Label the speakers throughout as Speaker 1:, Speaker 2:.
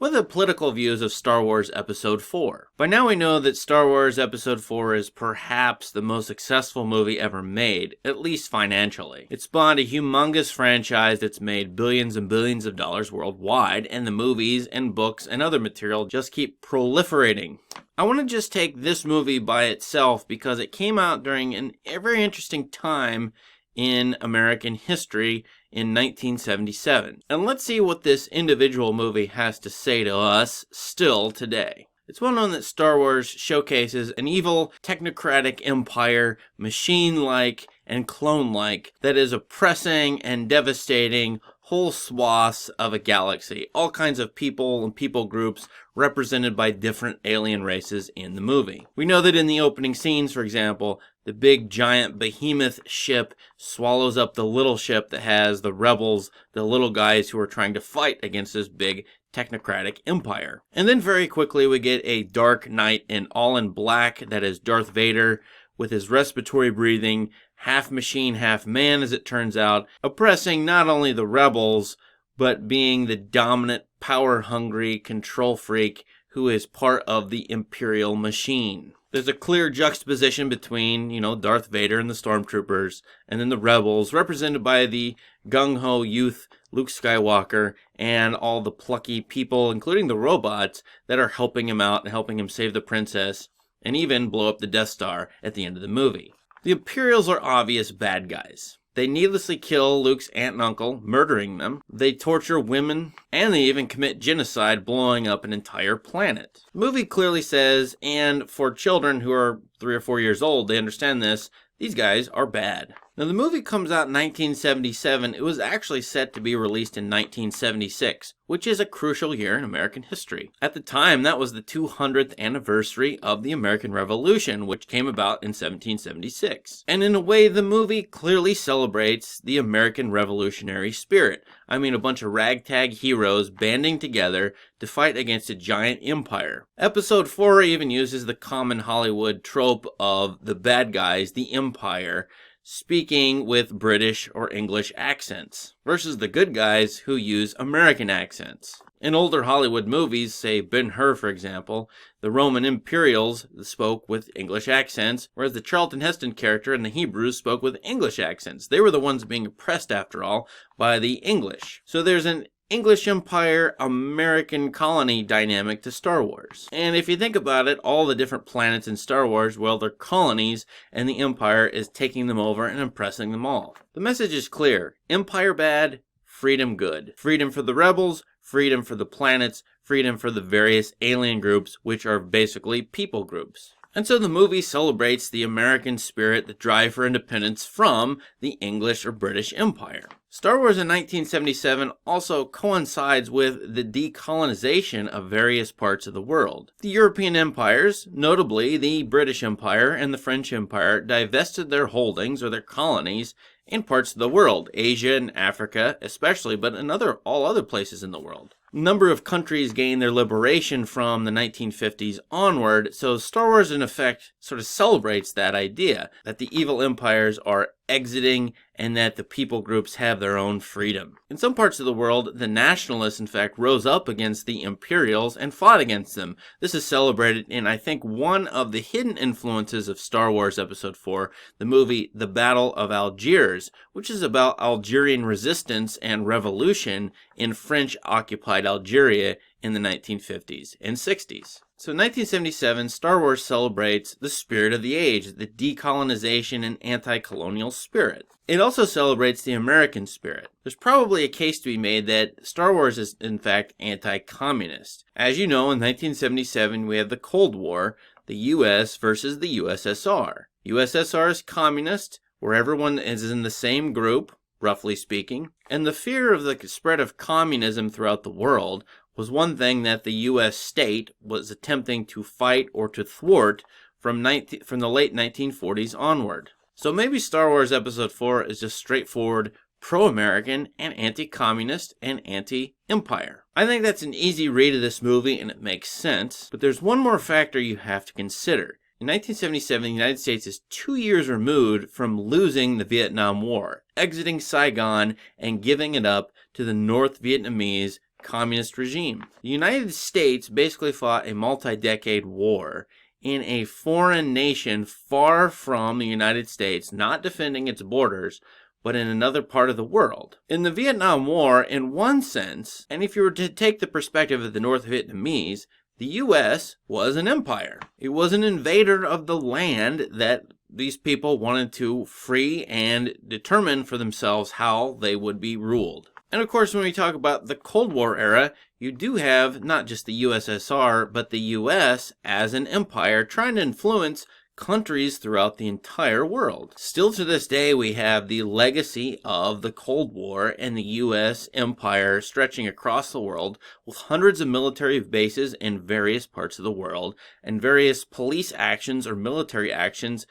Speaker 1: What are the political views of Star Wars Episode 4? By now we know that Star Wars Episode 4 is perhaps the most successful movie ever made, at least financially. It spawned a humongous franchise that's made billions and billions of dollars worldwide, and the movies and books and other material just keep proliferating. I want to just take this movie by itself because it came out during a very interesting time in American history in 1977. And let's see what this individual movie has to say to us still today. It's well known that Star Wars showcases an evil, technocratic empire, machine-like and clone-like, that is oppressing and devastating whole swaths of a galaxy. All kinds of people and people groups represented by different alien races in the movie. We know that in the opening scenes, for example, the big giant behemoth ship swallows up the little ship that has the rebels, the little guys who are trying to fight against this big technocratic empire. And then very quickly we get a dark knight all in black, that is Darth Vader, with his respiratory breathing, half machine, half man as it turns out, oppressing not only the rebels, but being the dominant, power-hungry control freak who is part of the Imperial machine. There's a clear juxtaposition between, Darth Vader and the Stormtroopers, and then the rebels, represented by the gung-ho youth Luke Skywalker, and all the plucky people, including the robots, that are helping him out and helping him save the princess, and even blow up the Death Star at the end of the movie. The Imperials are obvious bad guys. They needlessly kill Luke's aunt and uncle, murdering them. They torture women, and they even commit genocide, blowing up an entire planet. The movie clearly says, and for children who are 3 or 4 years old, they understand this, these guys are bad. Now, the movie comes out in 1977. It was actually set to be released in 1976, which is a crucial year in American history. At the time, that was the 200th anniversary of the American Revolution, which came about in 1776. And in a way, the movie clearly celebrates the American revolutionary spirit. I mean, a bunch of ragtag heroes banding together to fight against a giant empire. Episode 4 even uses the common Hollywood trope of the bad guys, the empire, speaking with British or English accents, versus the good guys who use American accents. In older Hollywood movies, say Ben-Hur for example, the Roman Imperials spoke with English accents, whereas the Charlton Heston character and the Hebrews spoke with English accents. They were the ones being oppressed, after all, by the English. So there's an English Empire, American colony dynamic to Star Wars. And if you think about it, all the different planets in Star Wars, well, they're colonies, and the Empire is taking them over and oppressing them all. The message is clear. Empire bad, freedom good. Freedom for the rebels, freedom for the planets, freedom for the various alien groups, which are basically people groups. And so the movie celebrates the American spirit, the drive for independence from the English or British Empire. Star Wars in 1977 also coincides with the decolonization of various parts of the world. The European empires, notably the British Empire and the French Empire, divested their holdings or their colonies in parts of the world, Asia and Africa especially, but in all other places in the world. A number of countries gained their liberation from the 1950s onward, so Star Wars in effect sort of celebrates that idea, that the evil empires are exiting and that the people groups have their own freedom. In some parts of the world, the nationalists in fact rose up against the Imperials and fought against them. This is celebrated in, I think, one of the hidden influences of Star Wars Episode 4, the movie The Battle of Algiers, which is about Algerian resistance and revolution in French-occupied Algeria in the 1950s and 60s. So in 1977, Star Wars celebrates the spirit of the age, the decolonization and anti-colonial spirit. It also celebrates the American spirit. There's probably a case to be made that Star Wars is in fact anti-communist. As you know, in 1977 we have the Cold War, the US versus the USSR. USSR is communist, where everyone is in the same group, roughly speaking, and the fear of the spread of communism throughout the world was one thing that the U.S. state was attempting to fight or to thwart from the late 1940s onward. So maybe Star Wars Episode 4 is just straightforward pro-American and anti-communist and anti-empire. I think that's an easy read of this movie and it makes sense, but there's one more factor you have to consider. In 1977, the United States is 2 years removed from losing the Vietnam War, exiting Saigon and giving it up to the North Vietnamese communist regime. The United States basically fought a multi-decade war in a foreign nation far from the United States, not defending its borders, but in another part of the world. In the Vietnam War, in one sense, and if you were to take the perspective of the North Vietnamese, the U.S. was an empire. It was an invader of the land that these people wanted to free and determine for themselves how they would be ruled. And of course, when we talk about the Cold War era, you do have not just the USSR, but the US as an empire trying to influence countries throughout the entire world. Still to this day, we have the legacy of the Cold War and the US empire stretching across the world with hundreds of military bases in various parts of the world and various police actions or military actions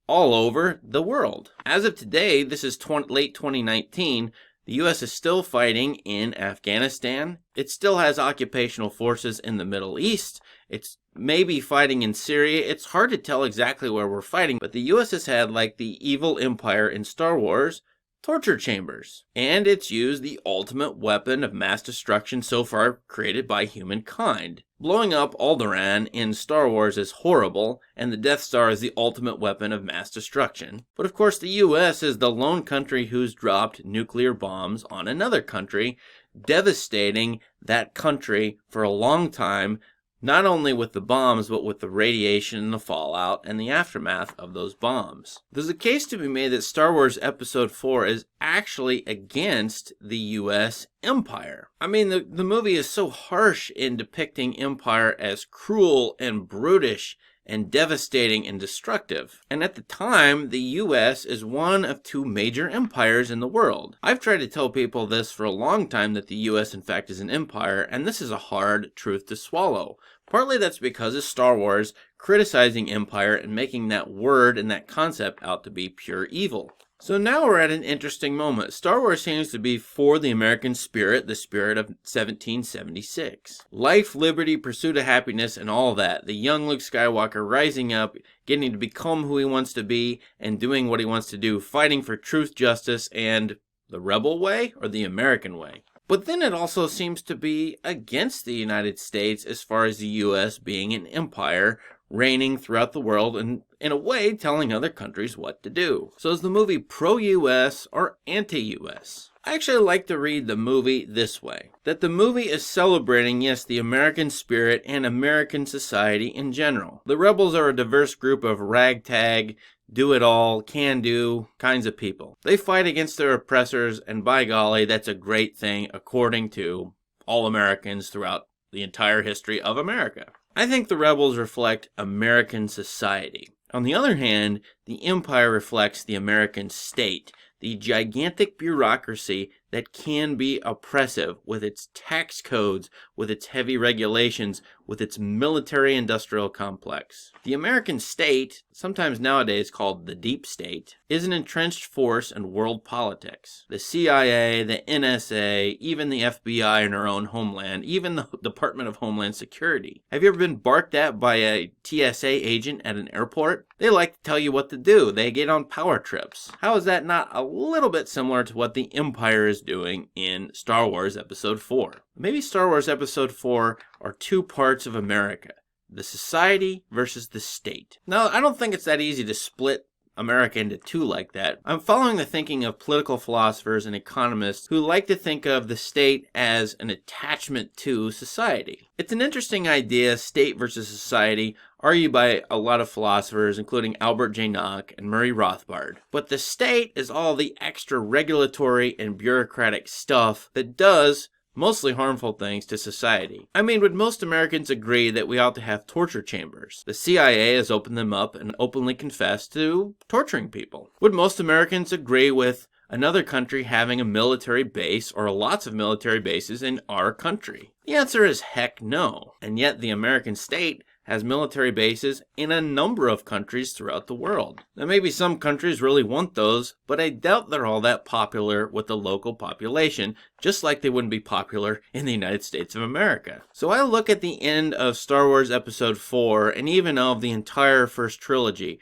Speaker 1: all over the world. As of today, this is late 2019, the U.S. is still fighting in Afghanistan. It still has occupational forces in the Middle East. It's maybe fighting in Syria. It's hard to tell exactly where we're fighting, but the U.S. has had, like the evil empire in Star Wars, torture chambers. And it's used the ultimate weapon of mass destruction so far created by humankind. Blowing up Alderaan in Star Wars is horrible, and the Death Star is the ultimate weapon of mass destruction. But of course the US is the lone country who's dropped nuclear bombs on another country, devastating that country for a long time, not only with the bombs, but with the radiation and the fallout and the aftermath of those bombs. There's a case to be made that Star Wars Episode 4 is actually against the U.S. empire. I mean, the movie is so harsh in depicting empire as cruel and brutish and devastating and destructive. And at the time, the US is one of two major empires in the world. I've tried to tell people this for a long time, that the US in fact is an empire, and this is a hard truth to swallow. Partly that's because of Star Wars criticizing empire and making that word and that concept out to be pure evil. So now we're at an interesting moment. Star Wars seems to be for the American spirit, the spirit of 1776. Life, liberty, pursuit of happiness, and all that. The young Luke Skywalker rising up, getting to become who he wants to be, and doing what he wants to do, fighting for truth, justice, and the rebel way, or the American way. But then it also seems to be against the United States as far as the U.S. being an empire, reigning throughout the world and, in a way, telling other countries what to do. So is the movie pro-US or anti-US? I actually like to read the movie this way. That the movie is celebrating, yes, the American spirit and American society in general. The rebels are a diverse group of ragtag, do-it-all, can-do kinds of people. They fight against their oppressors, and by golly, that's a great thing according to all Americans throughout the entire history of America. I think the rebels reflect American society. On the other hand, the empire reflects the American state, the gigantic bureaucracy that can be oppressive with its tax codes, with its heavy regulations, with its military-industrial complex. The American state, sometimes nowadays called the deep state, is an entrenched force in world politics. The CIA, the NSA, even the FBI in our own homeland, even the Department of Homeland Security. Have you ever been barked at by a TSA agent at an airport? They like to tell you what to do. They get on power trips. How is that not a little bit similar to what the Empire is doing in Star Wars Episode 4? Maybe Star Wars Episode 4 are two parts of America. The society versus the state. Now, I don't think it's that easy to split America into two like that. I'm following the thinking of political philosophers and economists who like to think of the state as an attachment to society. It's an interesting idea, state versus society, argued by a lot of philosophers, including Albert J. Nock and Murray Rothbard. But the state is all the extra regulatory and bureaucratic stuff that does mostly harmful things to society. I mean, would most Americans agree that we ought to have torture chambers? The CIA has opened them up and openly confessed to torturing people. Would most Americans agree with another country having a military base or lots of military bases in our country? The answer is heck no. And yet the American state has military bases in a number of countries throughout the world. Now, maybe some countries really want those, but I doubt they're all that popular with the local population, just like they wouldn't be popular in the United States of America. So I look at the end of Star Wars Episode 4, and even of the entire first trilogy,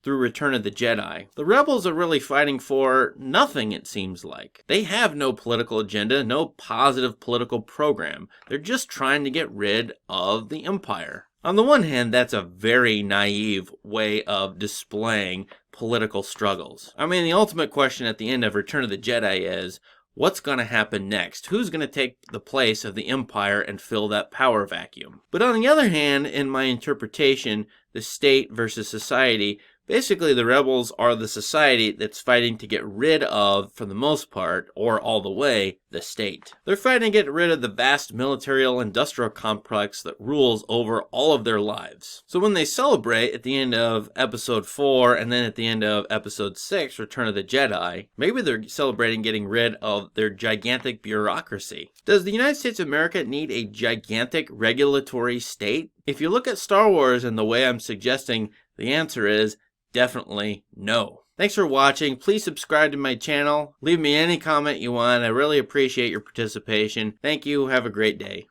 Speaker 1: through Return of the Jedi. The rebels are really fighting for nothing, it seems like. They have no political agenda, no positive political program. They're just trying to get rid of the Empire. On the one hand, that's a very naive way of displaying political struggles. I mean, the ultimate question at the end of Return of the Jedi is, what's going to happen next? Who's going to take the place of the Empire and fill that power vacuum? But on the other hand, in my interpretation, the state versus society, basically the rebels are the society that's fighting to get rid of, for the most part, or all the way, the state. They're fighting to get rid of the vast military-industrial complex that rules over all of their lives. So when they celebrate at the end of Episode 4 and then at the end of Episode 6, Return of the Jedi, maybe they're celebrating getting rid of their gigantic bureaucracy. Does the United States of America need a gigantic regulatory state? If you look at Star Wars and the way I'm suggesting, the answer is definitely no. Thanks for watching. Please subscribe to my channel. Leave me any comment you want. I really appreciate your participation. Thank you. Have a great day.